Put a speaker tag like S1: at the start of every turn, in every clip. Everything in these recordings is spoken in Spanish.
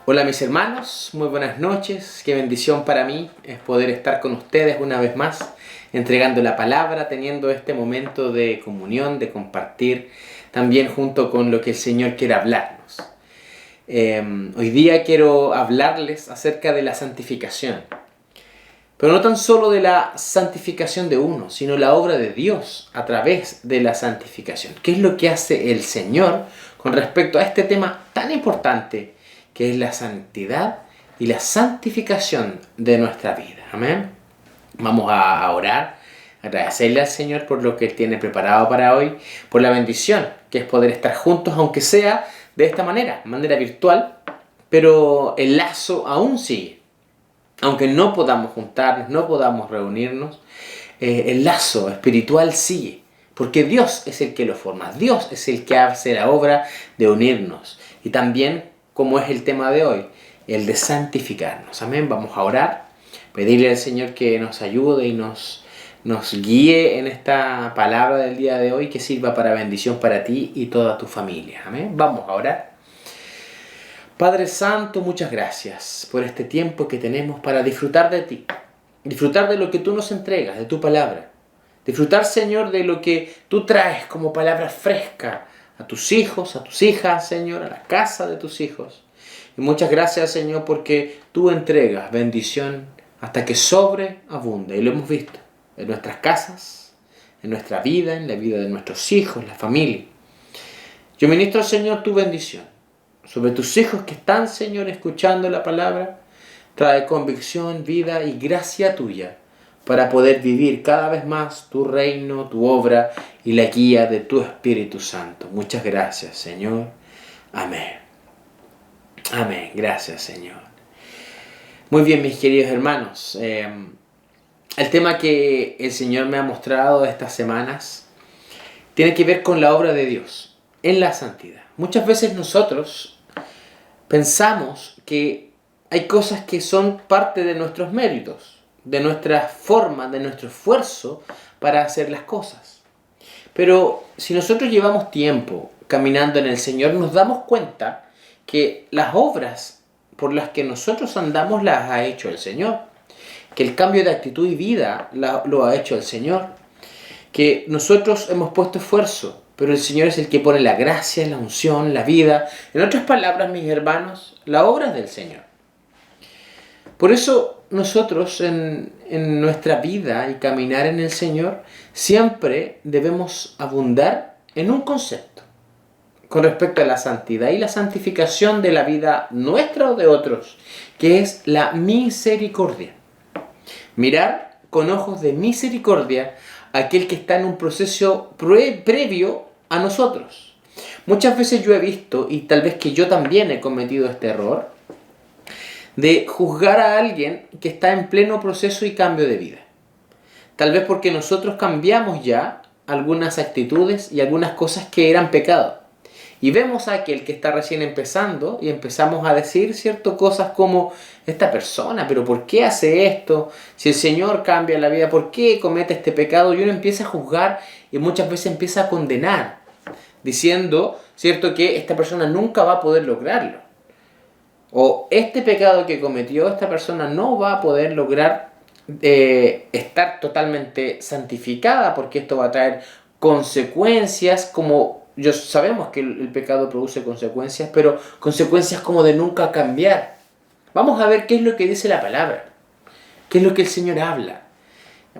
S1: Hola mis hermanos, muy buenas noches, qué bendición para mí es poder estar con ustedes una vez más, entregando la palabra, teniendo este momento de comunión, de compartir también junto con lo que el Señor quiere hablarnos. Hoy día quiero hablarles acerca de la santificación, pero no tan solo de la santificación de uno, sino la obra de Dios a través de la santificación. ¿Qué es lo que hace el Señor con respecto a este tema tan importante que es la santidad y la santificación de nuestra vida? Amén. Vamos a orar, agradecerle al Señor por lo que Él tiene preparado para hoy, por la bendición que es poder estar juntos, aunque sea de esta manera virtual, pero el lazo aún sigue. Aunque no podamos juntarnos, no podamos reunirnos, el lazo espiritual sigue, porque Dios es el que lo forma, Dios es el que hace la obra de unirnos. Y también, como es el tema de hoy, el de santificarnos. Amén. Vamos a orar, pedirle al Señor que nos ayude y nos guíe en esta palabra del día de hoy, que sirva para bendición para ti y toda tu familia. Amén. Vamos a orar. Padre Santo, muchas gracias por este tiempo que tenemos para disfrutar de ti, disfrutar de lo que tú nos entregas, de tu palabra, disfrutar, Señor, de lo que tú traes como palabra fresca a tus hijos, a tus hijas, Señor, a la casa de tus hijos. Y muchas gracias, Señor, porque tú entregas bendición hasta que sobreabunde, y lo hemos visto en nuestras casas, en nuestra vida, en la vida de nuestros hijos, en la familia. Yo ministro, Señor, tu bendición sobre tus hijos que están, Señor, escuchando la palabra. Trae convicción, vida y gracia tuya para poder vivir cada vez más tu reino, tu obra y la guía de tu Espíritu Santo. Muchas gracias, Señor. Amén. Amén. Gracias, Señor. Muy bien, mis queridos hermanos. El tema que el Señor me ha mostrado estas semanas tiene que ver con la obra de Dios en la santidad. Muchas veces nosotros pensamos que hay cosas que son parte de nuestros méritos, de nuestra forma, de nuestro esfuerzo para hacer las cosas. Pero si nosotros llevamos tiempo caminando en el Señor, nos damos cuenta que las obras por las que nosotros andamos las ha hecho el Señor, que el cambio de actitud y vida lo ha hecho el Señor, que nosotros hemos puesto esfuerzo, pero el Señor es el que pone la gracia, la unción, la vida. En otras palabras, mis hermanos, la obra es del Señor. Por eso nosotros en nuestra vida y caminar en el Señor siempre debemos abundar en un concepto con respecto a la santidad y la santificación de la vida nuestra o de otros, que es la misericordia. Mirar con ojos de misericordia aquel que está en un proceso previo a nosotros. Muchas veces yo he visto, y tal vez que yo también he cometido este error, de juzgar a alguien que está en pleno proceso y cambio de vida. Tal vez porque nosotros cambiamos ya algunas actitudes y algunas cosas que eran pecado. Y vemos a aquel que está recién empezando y empezamos a decir ciertas cosas como, esta persona, pero ¿por qué hace esto? Si el Señor cambia la vida, ¿por qué comete este pecado? Y uno empieza a juzgar y muchas veces empieza a condenar, diciendo, ¿cierto?, que esta persona nunca va a poder lograrlo. O este pecado que cometió esta persona no va a poder lograr estar totalmente santificada, porque esto va a traer consecuencias como... Sabemos que el pecado produce consecuencias, pero consecuencias como de nunca cambiar. Vamos a ver qué es lo que dice la palabra, qué es lo que el Señor habla.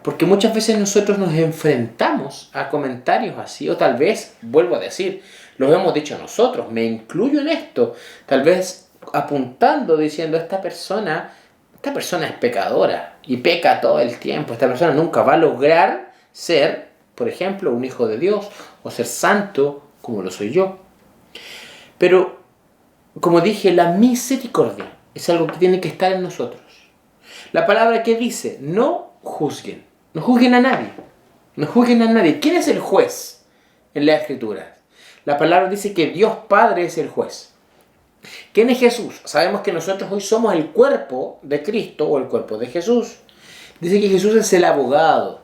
S1: Porque muchas veces nosotros nos enfrentamos a comentarios así, o tal vez, vuelvo a decir, los hemos dicho nosotros, me incluyo en esto, tal vez apuntando, diciendo, esta persona es pecadora y peca todo el tiempo, esta persona nunca va a lograr ser, por ejemplo, un hijo de Dios o ser santo como lo soy yo. Pero, como dije, la misericordia es algo que tiene que estar en nosotros. La palabra que dice, no juzguen. No juzguen a nadie. No juzguen a nadie. ¿Quién es el juez en la Escritura? La palabra dice que Dios Padre es el juez. ¿Quién es Jesús? Sabemos que nosotros hoy somos el cuerpo de Cristo o el cuerpo de Jesús. Dice que Jesús es el abogado.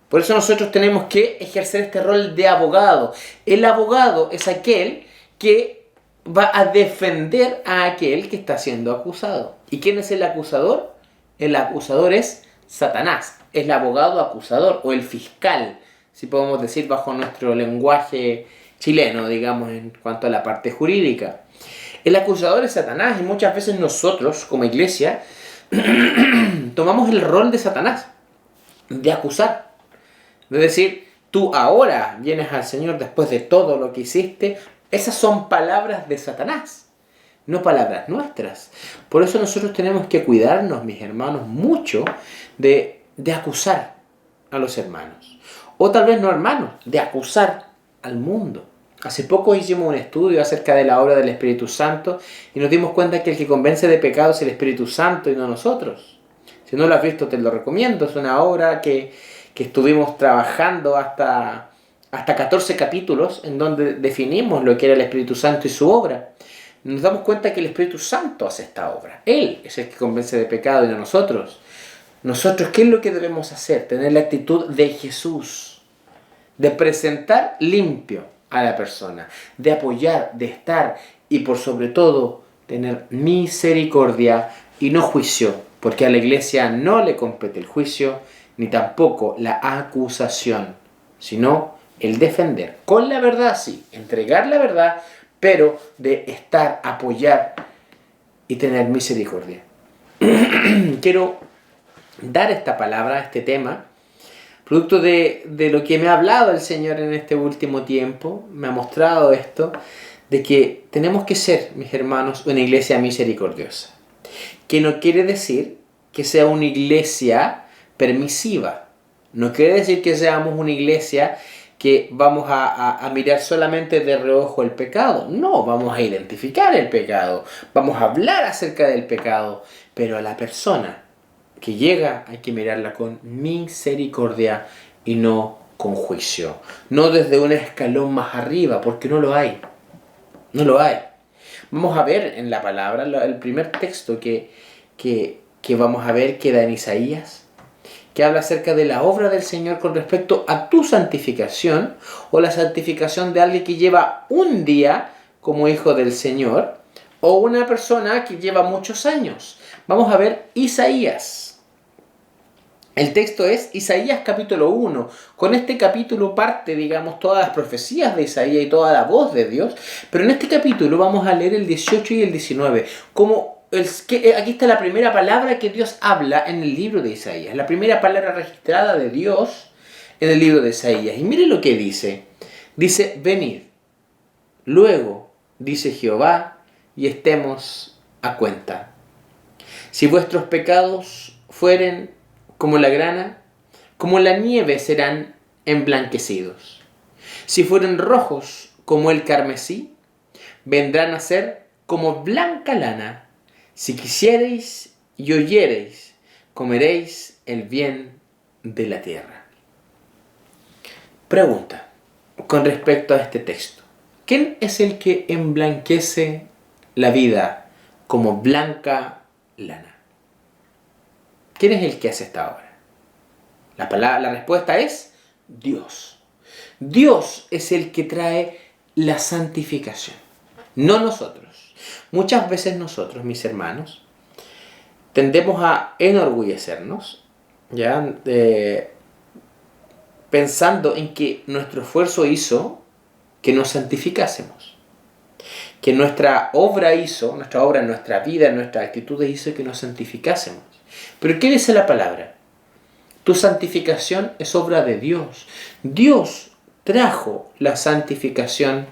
S1: Por eso nosotros tenemos que ejercer este rol de abogado. El abogado es aquel que va a defender a aquel que está siendo acusado. ¿Y quién es el acusador? El acusador es Satanás, es el abogado acusador o el fiscal, si podemos decir bajo nuestro lenguaje chileno, digamos, en cuanto a la parte jurídica. El acusador es Satanás y muchas veces nosotros, como iglesia, tomamos el rol de Satanás, de acusar. Es decir, tú ahora vienes al Señor después de todo lo que hiciste. Esas son palabras de Satanás, no palabras nuestras. Por eso nosotros tenemos que cuidarnos, mis hermanos, mucho de acusar a los hermanos. O tal vez no hermanos, de acusar al mundo. Hace poco hicimos un estudio acerca de la obra del Espíritu Santo y nos dimos cuenta que el que convence de pecado es el Espíritu Santo y no nosotros. Si no lo has visto, te lo recomiendo. Es una obra que estuvimos trabajando hasta 14 capítulos en donde definimos lo que era el Espíritu Santo y su obra. Nos damos cuenta que el Espíritu Santo hace esta obra. Él es el que convence de pecado y no nosotros. Nosotros, ¿qué es lo que debemos hacer? Tener la actitud de Jesús, de presentar limpio a la persona, de apoyar, de estar y por sobre todo tener misericordia y no juicio, porque a la iglesia no le compete el juicio ni tampoco la acusación, sino el defender con la verdad, sí, entregar la verdad, pero de estar, apoyar y tener misericordia. Quiero dar esta palabra, este tema, producto de lo que me ha hablado el Señor en este último tiempo. Me ha mostrado esto, de que tenemos que ser, mis hermanos, una iglesia misericordiosa. Que no quiere decir que sea una iglesia permisiva. No quiere decir que seamos una iglesia que vamos a mirar solamente de reojo el pecado. No, vamos a identificar el pecado. Vamos a hablar acerca del pecado. Pero a la persona que llega hay que mirarla con misericordia y no con juicio. No desde un escalón más arriba, porque no lo hay. No lo hay. Vamos a ver en la palabra, el primer texto que vamos a ver queda en Isaías, que habla acerca de la obra del Señor con respecto a tu santificación o la santificación de alguien que lleva un día como hijo del Señor o una persona que lleva muchos años. Vamos a ver Isaías. El texto es Isaías capítulo 1. Con este capítulo parte, digamos, todas las profecías de Isaías y toda la voz de Dios. Pero en este capítulo vamos a leer el 18 y el 19. Aquí está la primera palabra que Dios habla en el libro de Isaías. La primera palabra registrada de Dios en el libro de Isaías. Y mire lo que dice. Dice, venid. Luego, dice Jehová, y estemos a cuenta. Si vuestros pecados fueren como la grana, como la nieve serán emblanquecidos. Si fueren rojos como el carmesí, vendrán a ser como blanca lana. Si quisiereis y oyereis, comeréis el bien de la tierra. Pregunta con respecto a este texto. ¿Quién es el que emblanquece la vida como blanca lana? ¿Quién es el que hace esta obra? La respuesta es Dios. Dios es el que trae la santificación, no nosotros. Muchas veces nosotros, mis hermanos, tendemos a enorgullecernos, ¿ya? Pensando en que nuestro esfuerzo hizo que nos santificásemos. Que nuestra obra en nuestra vida, en nuestras actitudes hizo que nos santificásemos. Pero ¿qué dice la palabra? Tu santificación es obra de Dios. Dios trajo la santificación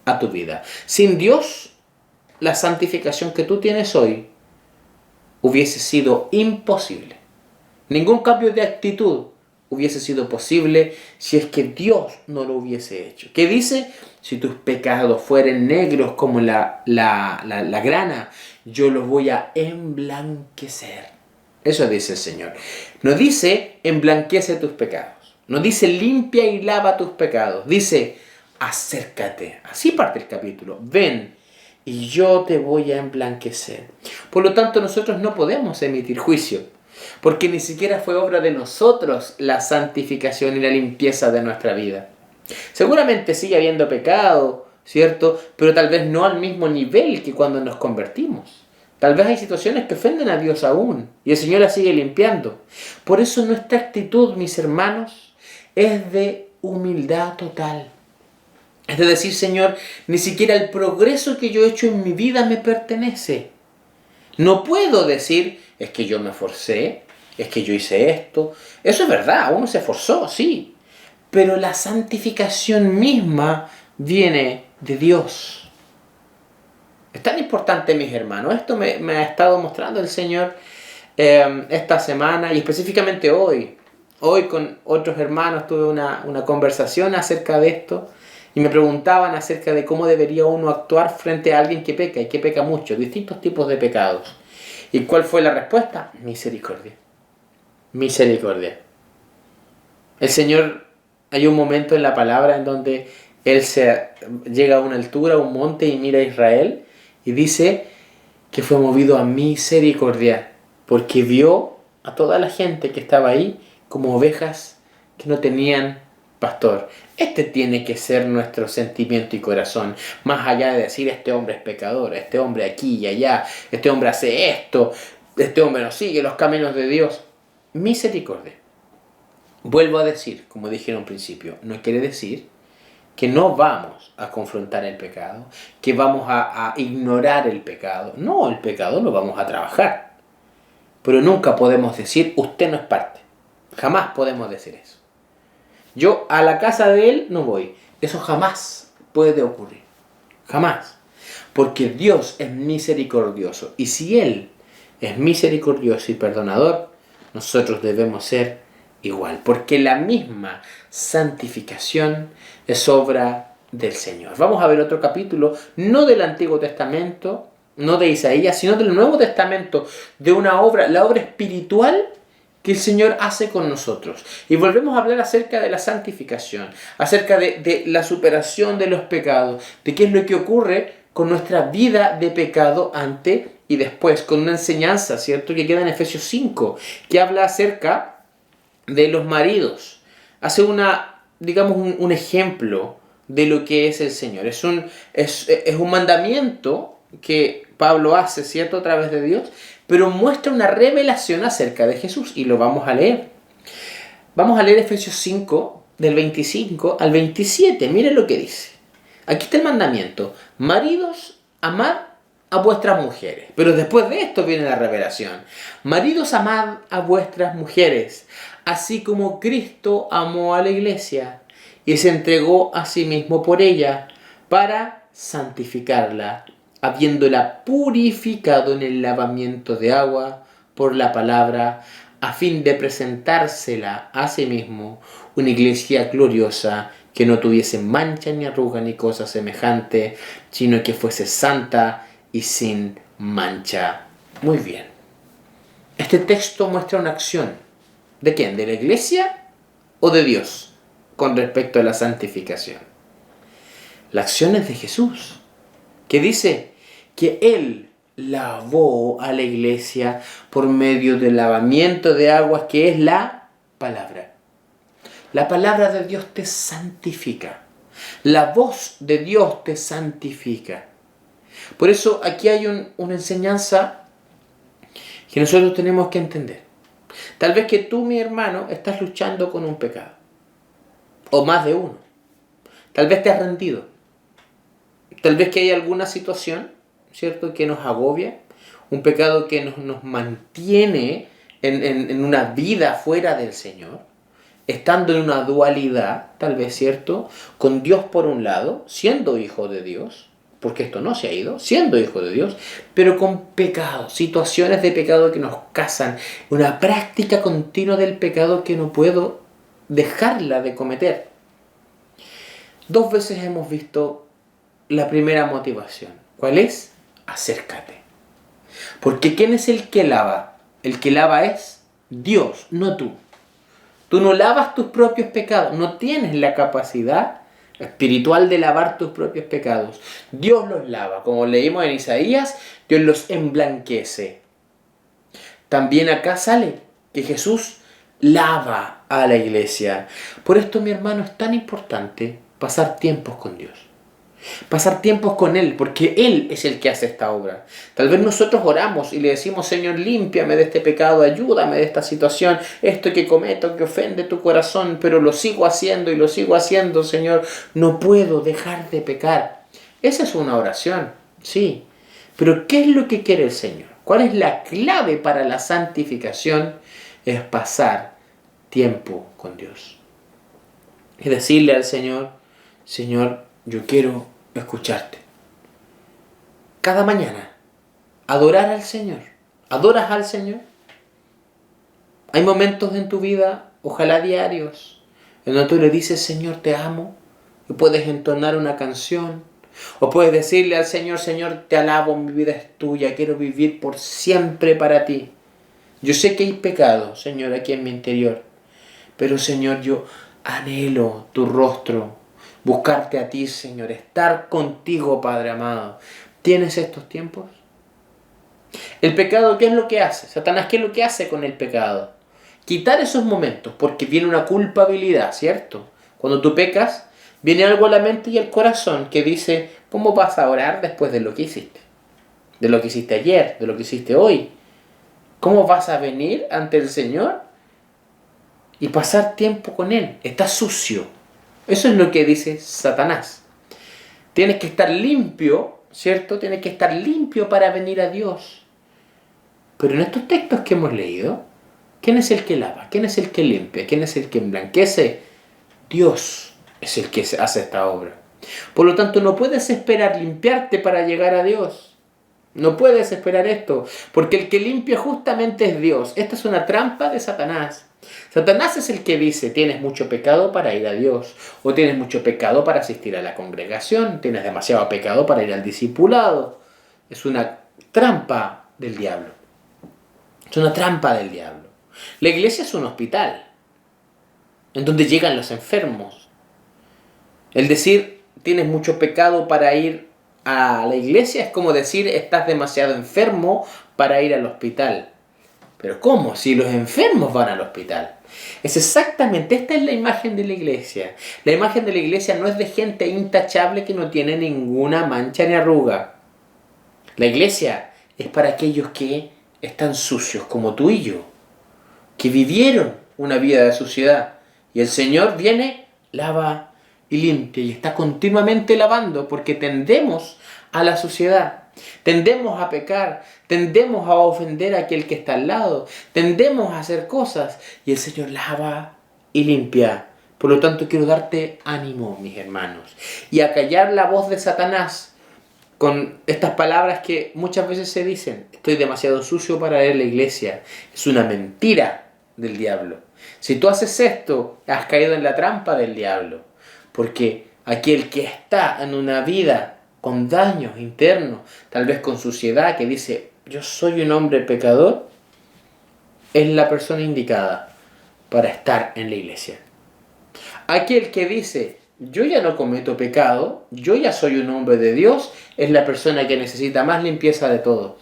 S1: a tu vida. Sin Dios, la santificación que tú tienes hoy hubiese sido imposible. Ningún cambio de actitud hubiese sido posible si es que Dios no lo hubiese hecho. ¿Qué dice? Si tus pecados fueren negros como la grana, yo los voy a emblanquecer. Eso dice el Señor. No dice emblanquece tus pecados. No dice limpia y lava tus pecados. Dice acércate. Así parte el capítulo. Ven y yo te voy a emblanquecer. Por lo tanto, nosotros no podemos emitir juicio, porque ni siquiera fue obra de nosotros la santificación y la limpieza de nuestra vida. Seguramente sigue habiendo pecado, ¿cierto? Pero tal vez no al mismo nivel que cuando nos convertimos. Tal vez hay situaciones que ofenden a Dios aún y el Señor las sigue limpiando. Por eso nuestra actitud, mis hermanos, es de humildad total. Es de decir, Señor, ni siquiera el progreso que yo he hecho en mi vida me pertenece. No puedo decir, es que yo me esforcé, es que yo hice esto. Eso es verdad, uno se esforzó, sí. Pero la santificación misma viene de Dios. Es tan importante, mis hermanos. Esto me ha estado mostrando el Señor esta semana y específicamente hoy. Hoy con otros hermanos tuve una conversación acerca de esto y me preguntaban acerca de cómo debería uno actuar frente a alguien que peca y que peca mucho, distintos tipos de pecados. ¿Y cuál fue la respuesta? Misericordia. Misericordia. El Señor, hay un momento en la palabra en donde Él llega a una altura, a un monte y mira a Israel y dice que fue movido a misericordia porque vio a toda la gente que estaba ahí como ovejas que no tenían pastor. Este tiene que ser nuestro sentimiento y corazón, más allá de decir este hombre es pecador, este hombre aquí y allá, este hombre hace esto, este hombre no sigue los caminos de Dios. Misericordia. Vuelvo a decir, como dije en un principio, no quiere decir que no vamos a confrontar el pecado, que vamos a ignorar el pecado. No, el pecado lo vamos a trabajar. Pero nunca podemos decir, usted no es parte. Jamás podemos decir eso. Yo a la casa de él no voy. Eso jamás puede ocurrir. Jamás. Porque Dios es misericordioso. Y si Él es misericordioso y perdonador, nosotros debemos ser igual. Porque la misma santificación es obra del Señor. Vamos a ver otro capítulo, no del Antiguo Testamento, no de Isaías, sino del Nuevo Testamento, de una obra, la obra espiritual que el Señor hace con nosotros. Y volvemos a hablar acerca de la santificación, acerca de la superación de los pecados, de qué es lo que ocurre con nuestra vida de pecado antes y después, con una enseñanza, ¿cierto?, que queda en Efesios 5, que habla acerca de los maridos. Hace un ejemplo de lo que es el Señor. Es un mandamiento que Pablo hace, ¿cierto?, a través de Dios, pero muestra una revelación acerca de Jesús y lo vamos a leer. Vamos a leer Efesios 5, del 25 al 27. Miren lo que dice. Aquí está el mandamiento. Maridos, amad a vuestras mujeres. Pero después de esto viene la revelación. Maridos, amad a vuestras mujeres, así como Cristo amó a la iglesia y se entregó a sí mismo por ella para santificarla, habiéndola purificado en el lavamiento de agua por la palabra, a fin de presentársela a sí mismo una iglesia gloriosa, que no tuviese mancha ni arruga ni cosa semejante, sino que fuese santa y sin mancha. Muy bien. Este texto muestra una acción. ¿De quién? ¿De la iglesia o de Dios con respecto a la santificación? La acción es de Jesús, que dice que Él lavó a la iglesia por medio del lavamiento de aguas, que es la palabra. La palabra de Dios te santifica. La voz de Dios te santifica. Por eso aquí hay una enseñanza que nosotros tenemos que entender. Tal vez que tú, mi hermano, estás luchando con un pecado. O más de uno. Tal vez te has rendido. Tal vez que hay alguna situación, ¿cierto?, que nos agobia. Un pecado que nos mantiene en una vida fuera del Señor. Estando en una dualidad, tal vez, ¿cierto?, con Dios por un lado, siendo hijo de Dios, porque esto no se ha ido, siendo hijo de Dios, pero con pecado, situaciones de pecado que nos casan, una práctica continua del pecado que no puedo dejarla de cometer. 2 veces hemos visto la primera motivación. ¿Cuál es? Acércate. Porque ¿quién es el que lava? El que lava es Dios, no tú. Tú no lavas tus propios pecados, no tienes la capacidad espiritual de lavar tus propios pecados. Dios los lava, como leímos en Isaías, Dios los emblanquece. También acá sale que Jesús lava a la iglesia. Por esto, mi hermano, es tan importante pasar tiempos con Dios. Pasar tiempos con Él, porque Él es el que hace esta obra. Tal vez nosotros oramos y le decimos, Señor, límpiame de este pecado, ayúdame de esta situación, esto que cometo, que ofende tu corazón, pero lo sigo haciendo y lo sigo haciendo, Señor, no puedo dejar de pecar. Esa es una oración, sí. Pero ¿qué es lo que quiere el Señor? ¿Cuál es la clave para la santificación? Es pasar tiempo con Dios. Es decirle al Señor, Señor, yo quiero escucharte. Cada mañana, adorar al Señor. ¿Adoras al Señor? Hay momentos en tu vida, ojalá diarios, en donde tú le dices, Señor, te amo, y puedes entonar una canción, o puedes decirle al Señor, Señor, te alabo, mi vida es tuya, quiero vivir por siempre para ti. Yo sé que hay pecado, Señor, aquí en mi interior, pero Señor, yo anhelo tu rostro, buscarte a ti, Señor, estar contigo, Padre amado. ¿Tienes estos tiempos? El pecado, ¿qué es lo que hace? Satanás, ¿qué es lo que hace con el pecado? Quitar esos momentos, porque viene una culpabilidad, ¿cierto? Cuando tú pecas, viene algo a la mente y al corazón que dice, ¿cómo vas a orar después de lo que hiciste? De lo que hiciste ayer, de lo que hiciste hoy. ¿Cómo vas a venir ante el Señor y pasar tiempo con Él? Estás sucio. Eso es lo que dice Satanás. Tienes que estar limpio, ¿cierto? Tienes que estar limpio para venir a Dios. Pero en estos textos que hemos leído, ¿quién es el que lava? ¿Quién es el que limpia? ¿Quién es el que emblanquece? Dios es el que hace esta obra. Por lo tanto, no puedes esperar limpiarte para llegar a Dios. No puedes esperar esto, porque el que limpia justamente es Dios. Esta es una trampa de Satanás. Satanás es el que dice, tienes mucho pecado para ir a Dios, o tienes mucho pecado para asistir a la congregación, tienes demasiado pecado para ir al discipulado. Es una trampa del diablo. Es una trampa del diablo. La iglesia es un hospital, en donde llegan los enfermos. El decir, tienes mucho pecado para ir a la iglesia es como decir, estás demasiado enfermo para ir al hospital. Pero ¿cómo? Si los enfermos van al hospital. Es exactamente, esta es la imagen de la iglesia. La imagen de la iglesia no es de gente intachable que no tiene ninguna mancha ni arruga. La iglesia es para aquellos que están sucios como tú y yo, que vivieron una vida de suciedad. Y el Señor viene, lava y limpia, y está continuamente lavando, porque tendemos a la suciedad, tendemos a pecar, tendemos a ofender a aquel que está al lado, tendemos a hacer cosas, y el Señor lava y limpia. Por lo tanto, quiero darte ánimo, mis hermanos, y a callar la voz de Satanás con estas palabras que muchas veces se dicen, estoy demasiado sucio para ir a la iglesia. Es una mentira del diablo. Si tú haces esto, has caído en la trampa del diablo. Porque aquel que está en una vida con daños internos, tal vez con suciedad, que dice, yo soy un hombre pecador, es la persona indicada para estar en la iglesia. Aquel que dice, yo ya no cometo pecado, yo ya soy un hombre de Dios, es la persona que necesita más limpieza de todos.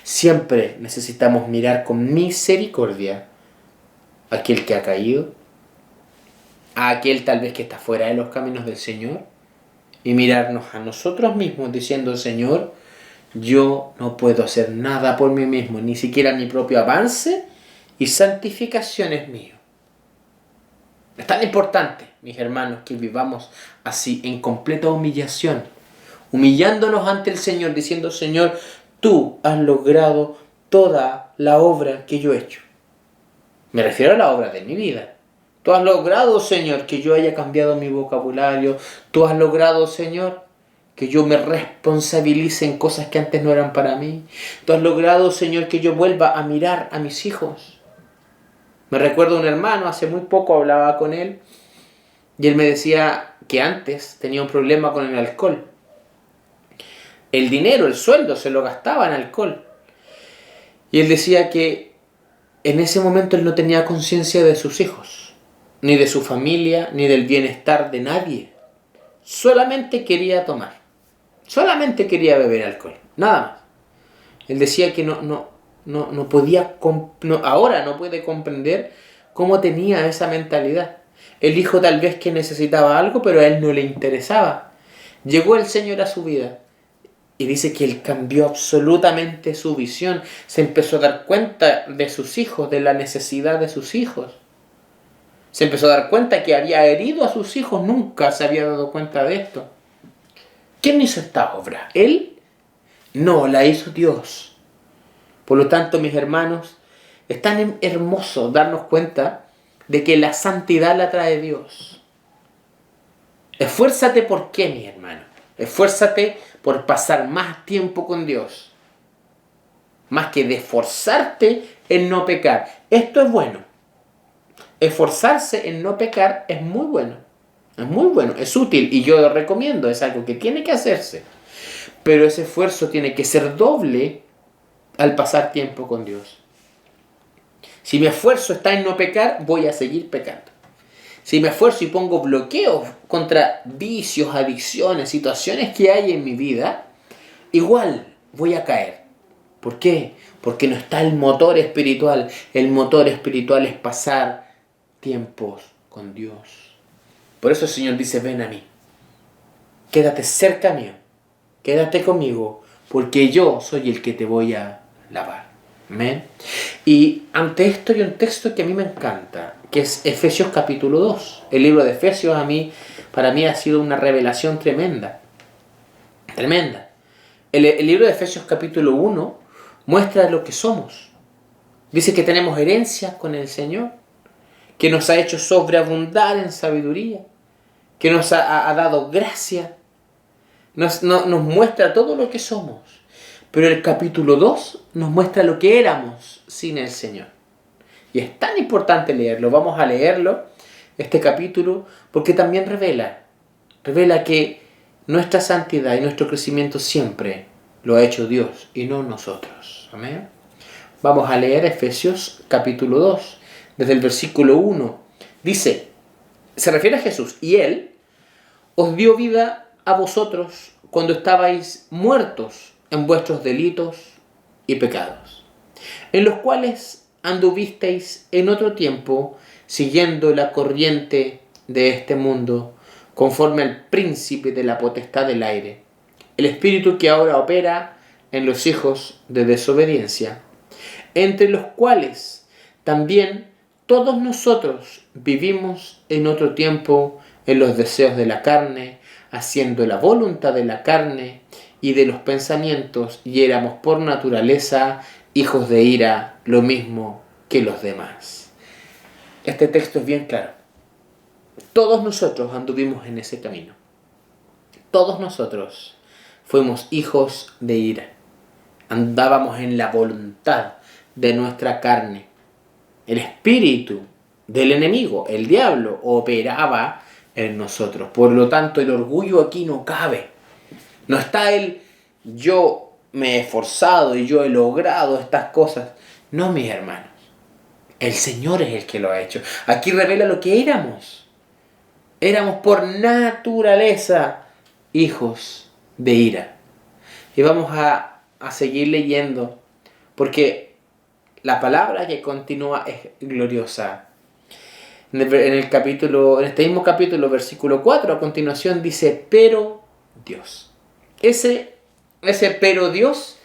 S1: Siempre necesitamos mirar con misericordia a aquel que ha caído, a aquel tal vez que está fuera de los caminos del Señor, y mirarnos a nosotros mismos diciendo, Señor, yo no puedo hacer nada por mí mismo, ni siquiera mi propio avance y santificación es mío. Es tan importante, mis hermanos, que vivamos así en completa humillación, humillándonos ante el Señor, diciendo, Señor, tú has logrado toda la obra que yo he hecho. Me refiero a la obra de mi vida. Tú has logrado, Señor, que yo haya cambiado mi vocabulario. Tú has logrado, Señor, que yo me responsabilice en cosas que antes no eran para mí. Tú has logrado, Señor, que yo vuelva a mirar a mis hijos. Me recuerdo un hermano, hace muy poco hablaba con él, y él me decía que antes tenía un problema con el alcohol. El dinero, el sueldo, se lo gastaba en alcohol. Y él decía que en ese momento él no tenía conciencia de sus hijos, ni de su familia, ni del bienestar de nadie. Solamente quería tomar. Solamente quería beber alcohol. Nada más. Él decía que no podía, ahora no puede comprender cómo tenía esa mentalidad. El hijo tal vez que necesitaba algo, pero a él no le interesaba. Llegó el Señor a su vida y dice que Él cambió absolutamente su visión. Se empezó a dar cuenta de sus hijos, de la necesidad de sus hijos. Se empezó a dar cuenta que había herido a sus hijos, nunca se había dado cuenta de esto. ¿Quién hizo esta obra? ¿Él? No, la hizo Dios. Por lo tanto, mis hermanos, es tan hermoso darnos cuenta de que la santidad la trae Dios. Esfuérzate por qué, mi hermano. Esfuérzate por pasar más tiempo con Dios. Más que de esforzarte en no pecar. Esto es bueno. Esforzarse en no pecar es muy bueno. Es muy bueno, es útil y yo lo recomiendo. Es algo que tiene que hacerse. Pero ese esfuerzo tiene que ser doble al pasar tiempo con Dios. Si mi esfuerzo está en no pecar, voy a seguir pecando. Si me esfuerzo y pongo bloqueos contra vicios, adicciones, situaciones que hay en mi vida, igual voy a caer. ¿Por qué? Porque no está el motor espiritual. El motor espiritual es pasar tiempos con Dios. Por eso el Señor dice, ven a mí. Quédate cerca mío. Quédate conmigo, porque yo soy el que te voy a lavar. Amén. Y ante esto hay un texto que a mí me encanta, que es Efesios capítulo 2. El libro de Efesios para mí ha sido una revelación tremenda. Tremenda. El libro de Efesios capítulo 1 muestra lo que somos. Dice que tenemos herencia con el Señor, que nos ha hecho sobreabundar en sabiduría, que nos ha dado gracia, nos muestra todo lo que somos. Pero el capítulo 2 nos muestra lo que éramos sin el Señor. Y es tan importante leerlo. Vamos a leerlo, este capítulo, porque también revela que nuestra santidad y nuestro crecimiento siempre lo ha hecho Dios y no nosotros. Amén. Vamos a leer Efesios capítulo 2, desde el versículo 1. Dice, se refiere a Jesús, y Él os dio vida a vosotros cuando estabais muertos en vuestros delitos y pecados, en los cuales anduvisteis en otro tiempo, siguiendo la corriente de este mundo, conforme al príncipe de la potestad del aire, el espíritu que ahora opera en los hijos de desobediencia, entre los cuales también todos nosotros vivimos en otro tiempo en los deseos de la carne, haciendo la voluntad de la carne y de los pensamientos, y éramos por naturaleza hijos de ira, lo mismo que los demás. Este texto es bien claro. Todos nosotros anduvimos en ese camino. Todos nosotros fuimos hijos de ira. Andábamos en la voluntad de nuestra carne. El espíritu del enemigo, el diablo, operaba en nosotros. Por lo tanto, el orgullo aquí no cabe. No está el yo me he esforzado y yo he logrado estas cosas. No, mis hermanos. El Señor es el que lo ha hecho. Aquí revela lo que éramos. Éramos por naturaleza hijos de ira. Y vamos a seguir leyendo, porque la palabra que continúa es gloriosa. En este mismo capítulo, versículo 4, a continuación dice, pero Dios. Ese pero Dios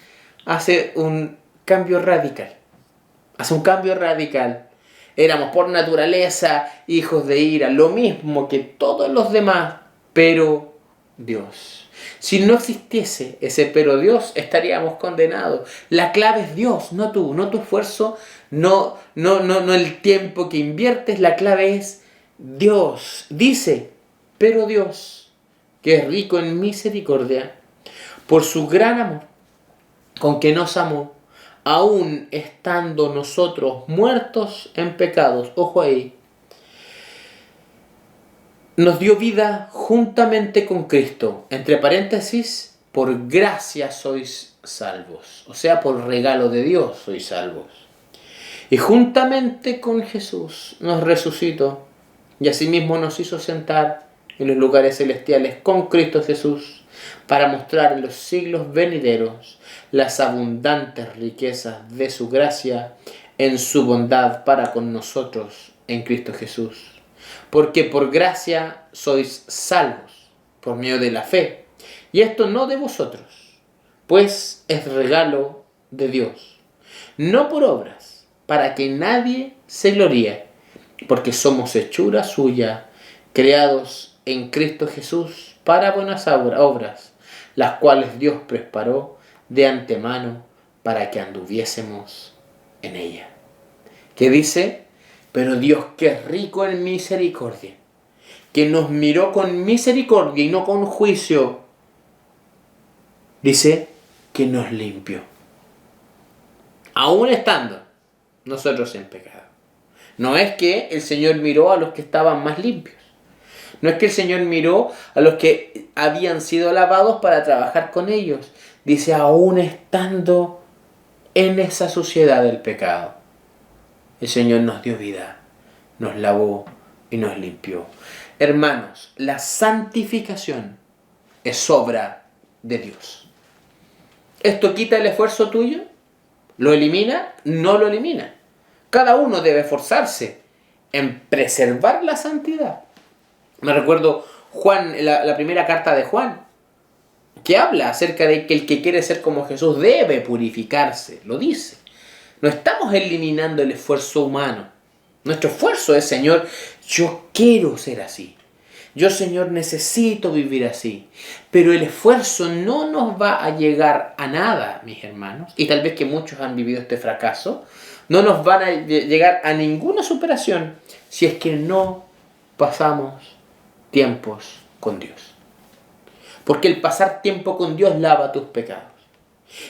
S1: hace un cambio radical. Hace un cambio radical. Éramos por naturaleza hijos de ira, lo mismo que todos los demás, pero Dios. Si no existiese ese pero Dios, estaríamos condenados. La clave es Dios, no tú, no tu esfuerzo, no el tiempo que inviertes. La clave es Dios. Dice, pero Dios, que es rico en misericordia, por su gran amor, con que nos amó, aún estando nosotros muertos en pecados, ojo ahí, nos dio vida juntamente con Cristo. Entre paréntesis, por gracia sois salvos. O sea, por regalo de Dios sois salvos. Y juntamente con Jesús nos resucitó y asimismo nos hizo sentar en los lugares celestiales con Cristo Jesús, para mostrar en los siglos venideros las abundantes riquezas de su gracia en su bondad para con nosotros en Cristo Jesús. Porque por gracia sois salvos, por medio de la fe. Y esto no de vosotros, pues es regalo de Dios, no por obras, para que nadie se gloríe, porque somos hechura suya, creados en Cristo Jesús para buenas obras, las cuales Dios preparó de antemano para que anduviésemos en ella. Que dice, pero Dios que es rico en misericordia, que nos miró con misericordia y no con juicio, dice que nos limpió, aún estando nosotros en pecado. No es que el Señor miró a los que estaban más limpios. No es que el Señor miró a los que habían sido lavados para trabajar con ellos. Dice, aún estando en esa suciedad del pecado, el Señor nos dio vida, nos lavó y nos limpió. Hermanos, la santificación es obra de Dios. ¿Esto quita el esfuerzo tuyo? ¿Lo elimina? No lo elimina. Cada uno debe esforzarse en preservar la santidad. Me recuerdo Juan, la primera carta de Juan, que habla acerca de que el que quiere ser como Jesús debe purificarse. Lo dice. No estamos eliminando el esfuerzo humano. Nuestro esfuerzo es, Señor, yo quiero ser así. Yo, Señor, necesito vivir así. Pero el esfuerzo no nos va a llegar a nada, mis hermanos. Y tal vez que muchos han vivido este fracaso. No nos van a llegar a ninguna superación si es que no pasamos tiempos con Dios. Porque el pasar tiempo con Dios lava tus pecados.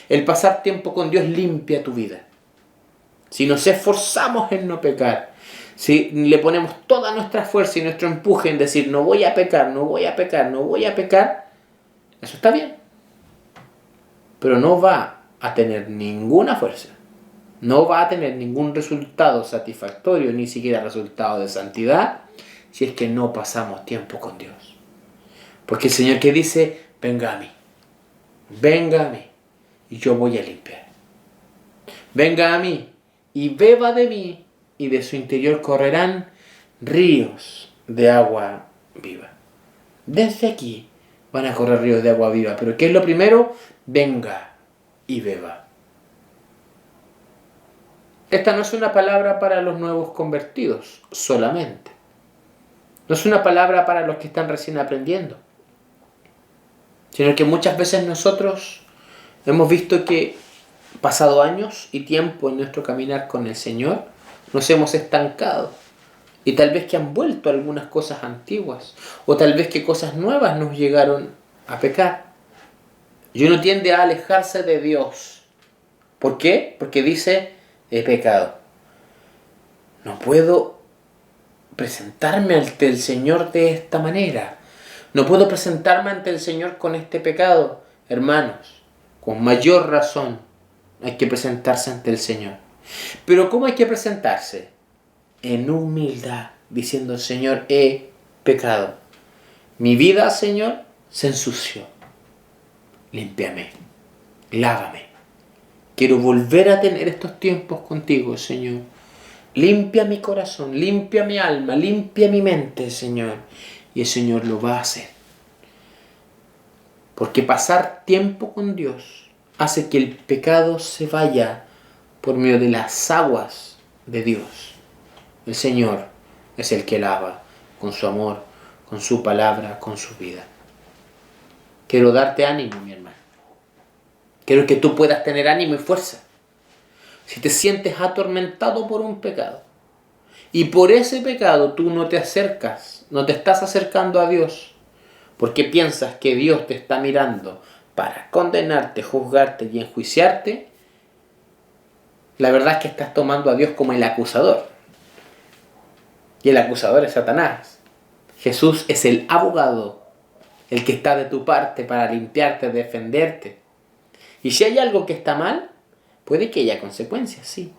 S1: El pasar tiempo con Dios limpia tu vida. Si nos esforzamos en no pecar, si le ponemos toda nuestra fuerza y nuestro empuje en decir no voy a pecar, no voy a pecar, no voy a pecar, eso está bien. Pero no va a tener ninguna fuerza. No va a tener ningún resultado satisfactorio, ni siquiera resultado de santidad, si es que no pasamos tiempo con Dios. Porque el Señor que dice, venga a mí, y yo voy a limpiar. Venga a mí, y beba de mí, y de su interior correrán ríos de agua viva. Desde aquí van a correr ríos de agua viva. Pero ¿qué es lo primero? Venga y beba. Esta no es una palabra para los nuevos convertidos solamente. No es una palabra para los que están recién aprendiendo. Sino que muchas veces nosotros hemos visto que, pasado años y tiempo en nuestro caminar con el Señor, nos hemos estancado. Y tal vez que han vuelto algunas cosas antiguas. O tal vez que cosas nuevas nos llegaron a pecar. Y uno tiende a alejarse de Dios. ¿Por qué? Porque dice, he pecado. No puedo presentarme ante el Señor de esta manera. No puedo presentarme ante el Señor con este pecado. Hermanos, con mayor razón hay que presentarse ante el Señor. Pero ¿cómo hay que presentarse? En humildad, diciendo, Señor, he pecado. Mi vida, Señor, se ensució. Límpiame, lávame. Quiero volver a tener estos tiempos contigo, Señor. Limpia mi corazón, limpia mi alma, limpia mi mente, Señor. Y el Señor lo va a hacer. Porque pasar tiempo con Dios hace que el pecado se vaya por medio de las aguas de Dios. El Señor es el que lava con su amor, con su palabra, con su vida. Quiero darte ánimo, mi hermano. Quiero que tú puedas tener ánimo y fuerza. Si te sientes atormentado por un pecado y por ese pecado tú no te acercas, no te estás acercando a Dios, porque piensas que Dios te está mirando para condenarte, juzgarte y enjuiciarte, la verdad es que estás tomando a Dios como el acusador. Y el acusador es Satanás. Jesús es el abogado, el que está de tu parte para limpiarte, defenderte. Y si hay algo que está mal, puede que haya consecuencias, sí.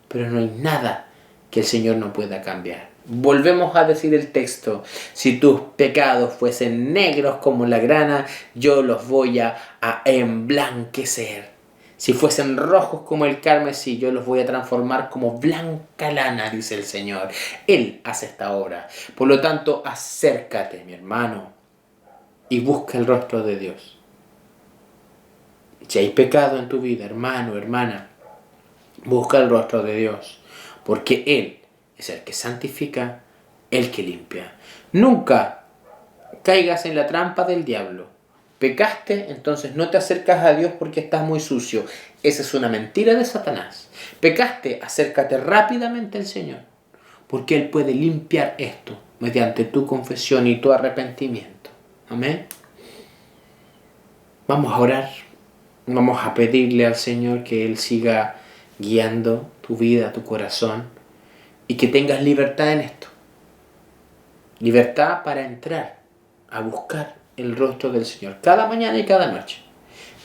S1: Pero no hay nada que el Señor no pueda cambiar. Volvemos a decir el texto. Si tus pecados fuesen negros como la grana, yo los voy a emblanquecer. Si fuesen rojos como el carmesí, yo los voy a transformar como blanca lana, dice el Señor. Él hace esta obra. Por lo tanto, acércate, mi hermano. y busca el rostro de Dios. Si hay pecado en tu vida, hermano, hermana, busca el rostro de Dios, porque Él es el que santifica, el que limpia. Nunca caigas en la trampa del diablo. Pecaste, entonces no te acercas a Dios porque estás muy sucio. Esa es una mentira de Satanás. Pecaste, acércate rápidamente al Señor, porque Él puede limpiar esto mediante tu confesión y tu arrepentimiento. Amén. Vamos a orar. Vamos a pedirle al Señor que Él siga guiando tu vida, tu corazón, y que tengas libertad en esto. Libertad para entrar a buscar el rostro del Señor cada mañana y cada noche.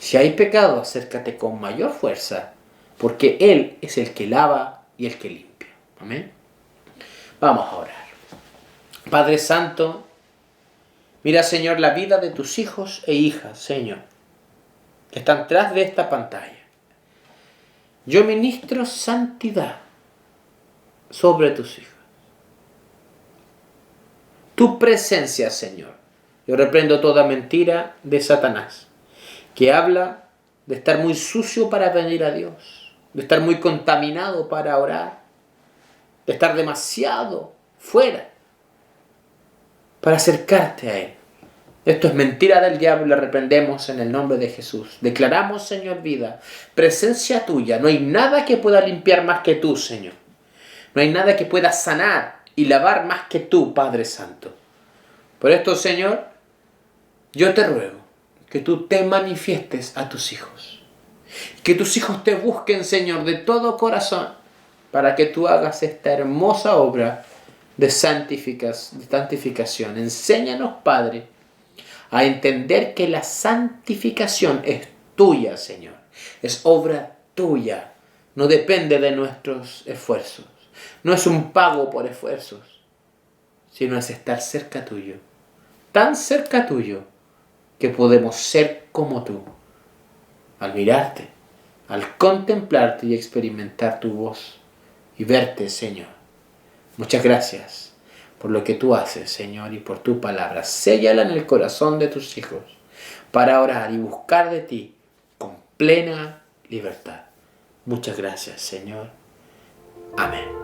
S1: Si hay pecado, acércate con mayor fuerza, porque Él es el que lava y el que limpia. Amén. Vamos a orar. Padre Santo, mira, Señor, la vida de tus hijos e hijas, Señor, que están tras de esta pantalla. Yo ministro santidad sobre tus hijos. Tu presencia, Señor. Yo reprendo toda mentira de Satanás, que habla de estar muy sucio para venir a Dios, de estar muy contaminado para orar, de estar demasiado fuera para acercarte a Él. Esto es mentira del diablo y la reprendemos en el nombre de Jesús. Declaramos, Señor, vida, presencia tuya. No hay nada que pueda limpiar más que tú, Señor. No hay nada que pueda sanar y lavar más que tú, Padre Santo. Por esto, Señor, yo te ruego que tú te manifiestes a tus hijos. Que tus hijos te busquen, Señor, de todo corazón, para que tú hagas esta hermosa obra de santificación. Enséñanos, Padre, a entender que la santificación es tuya, Señor. Es obra tuya. No depende de nuestros esfuerzos. No es un pago por esfuerzos, sino es estar cerca tuyo. Tan cerca tuyo que podemos ser como tú. Al mirarte, al contemplarte y experimentar tu voz y verte, Señor. Muchas gracias por lo que tú haces, Señor, y por tu palabra. Séllala en el corazón de tus hijos para orar y buscar de ti con plena libertad. Muchas gracias, Señor. Amén.